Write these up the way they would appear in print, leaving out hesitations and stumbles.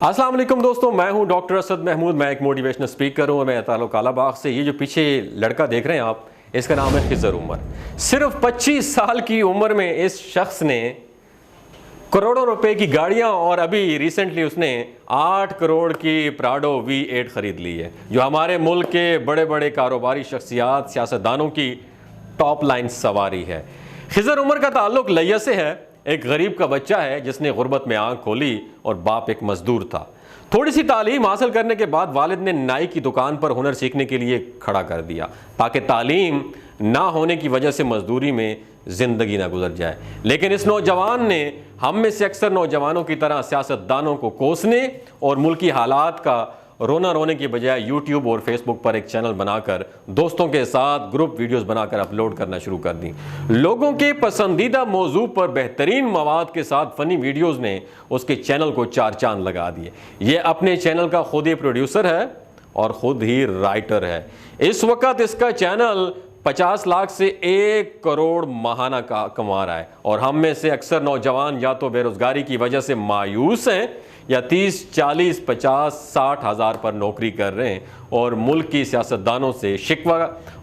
السلام علیکم دوستوں، میں ہوں ڈاکٹر اسد محمود۔ میں ایک موٹیویشنل اسپیکر ہوں۔ میں تعلق کالا باغ سے۔ یہ جو پیچھے لڑکا دیکھ رہے ہیں آپ، اس کا نام ہے خضر عمر۔ صرف 25 سال کی عمر میں اس شخص نے کروڑوں روپے کی گاڑیاں اور ابھی ریسنٹلی اس نے 8 کروڑ کی پراڈو V8 خرید لی ہے، جو ہمارے ملک کے بڑے بڑے کاروباری شخصیات، سیاستدانوں کی ٹاپ لائن سواری ہے۔ خضر عمر کا تعلق لیہ سے ہے۔ ایک غریب کا بچہ ہے جس نے غربت میں آنکھ کھولی اور باپ ایک مزدور تھا۔ تھوڑی سی تعلیم حاصل کرنے کے بعد والد نے نائی کی دکان پر ہنر سیکھنے کے لیے کھڑا کر دیا تاکہ تعلیم نہ ہونے کی وجہ سے مزدوری میں زندگی نہ گزر جائے۔ لیکن اس نوجوان نے ہم میں سے اکثر نوجوانوں کی طرح سیاستدانوں کو کوسنے اور ملکی حالات کا رونے کی بجائے یوٹیوب اور فیس بک پر ایک چینل بنا کر دوستوں کے ساتھ گروپ ویڈیوز بنا کر اپلوڈ کرنا شروع کر دیں۔ لوگوں کے پسندیدہ موضوع پر بہترین مواد کے ساتھ فنی ویڈیوز نے اس کے چینل کو 4 چاند لگا دیے۔ یہ اپنے چینل کا خود ہی پروڈیوسر ہے اور خود ہی رائٹر ہے۔ اس وقت اس کا چینل 50 لاکھ سے 1 کروڑ ماہانہ کما رہا ہے، اور ہم میں سے اکثر نوجوان یا تو بے روزگاری کی وجہ سے مایوس ہیں یا 30، 40، 50، 60 ہزار پر نوکری کر رہے ہیں اور ملک کی سیاستدانوں سے شکوہ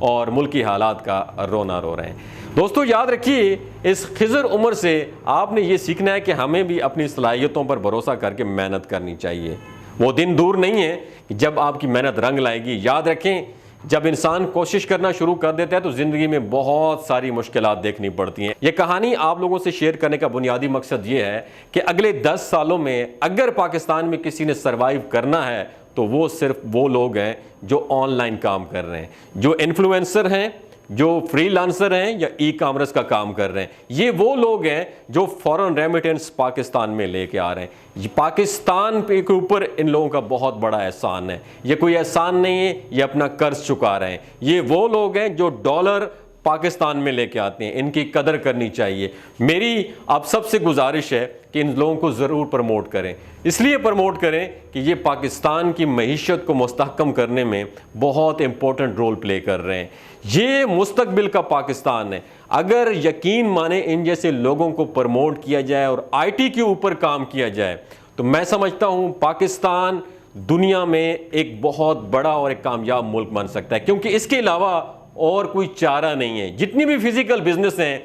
اور ملکی حالات کا رونا رو رہے ہیں۔ دوستو یاد رکھیے، اس خضر عمر سے آپ نے یہ سیکھنا ہے کہ ہمیں بھی اپنی صلاحیتوں پر بھروسہ کر کے محنت کرنی چاہیے۔ وہ دن دور نہیں ہے جب آپ کی محنت رنگ لائے گی۔ یاد رکھیں، جب انسان کوشش کرنا شروع کر دیتا ہے تو زندگی میں بہت ساری مشکلات دیکھنی پڑتی ہیں۔ یہ کہانی آپ لوگوں سے شیئر کرنے کا بنیادی مقصد یہ ہے کہ اگلے 10 سالوں میں اگر پاکستان میں کسی نے سروائیو کرنا ہے تو وہ صرف وہ لوگ ہیں جو آن لائن کام کر رہے ہیں، جو انفلوئنسر ہیں، جو فری لانسر ہیں یا ای کامرس کا کام کر رہے ہیں۔ یہ وہ لوگ ہیں جو فورن ریمیٹنس پاکستان میں لے کے آ رہے ہیں۔ پاکستان کے اوپر ان لوگوں کا بہت بڑا احسان ہے۔ یہ کوئی احسان نہیں ہے، یہ اپنا قرض چکا رہے ہیں۔ یہ وہ لوگ ہیں جو ڈالر پاکستان میں لے کے آتے ہیں۔ ان کی قدر کرنی چاہیے۔ میری آپ سب سے گزارش ہے کہ ان لوگوں کو ضرور پروموٹ کریں۔ اس لیے پروموٹ کریں کہ یہ پاکستان کی معیشت کو مستحکم کرنے میں بہت امپورٹنٹ رول پلے کر رہے ہیں۔ یہ مستقبل کا پاکستان ہے۔ اگر یقین مانیں ان جیسے لوگوں کو پروموٹ کیا جائے اور IT کے اوپر کام کیا جائے تو میں سمجھتا ہوں پاکستان دنیا میں ایک بہت بڑا اور ایک کامیاب ملک بن سکتا ہے، کیونکہ اس کے علاوہ اور کوئی چارہ نہیں ہے۔ جتنی بھی فزیکل بزنس ہیں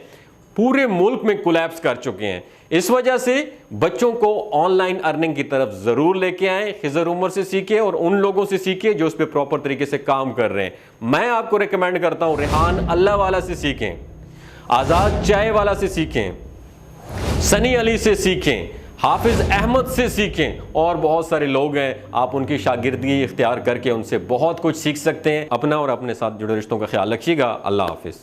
پورے ملک میں کولیپس کر چکے ہیں۔ اس وجہ سے بچوں کو آن لائن ارننگ کی طرف ضرور لے کے آئیں۔ خضر عمر سے سیکھیں اور ان لوگوں سے سیکھیں جو اس پہ پراپر طریقے سے کام کر رہے ہیں۔ میں آپ کو ریکمینڈ کرتا ہوں ریحان اللہ والا سے سیکھیں، آزاد چائے والا سے سیکھیں، سنی علی سے سیکھیں، حافظ احمد سے سیکھیں، اور بہت سارے لوگ ہیں آپ ان کی شاگردگی اختیار کر کے ان سے بہت کچھ سیکھ سکتے ہیں۔ اپنا اور اپنے ساتھ جڑے رشتوں کا خیال رکھیے گا۔ اللہ حافظ۔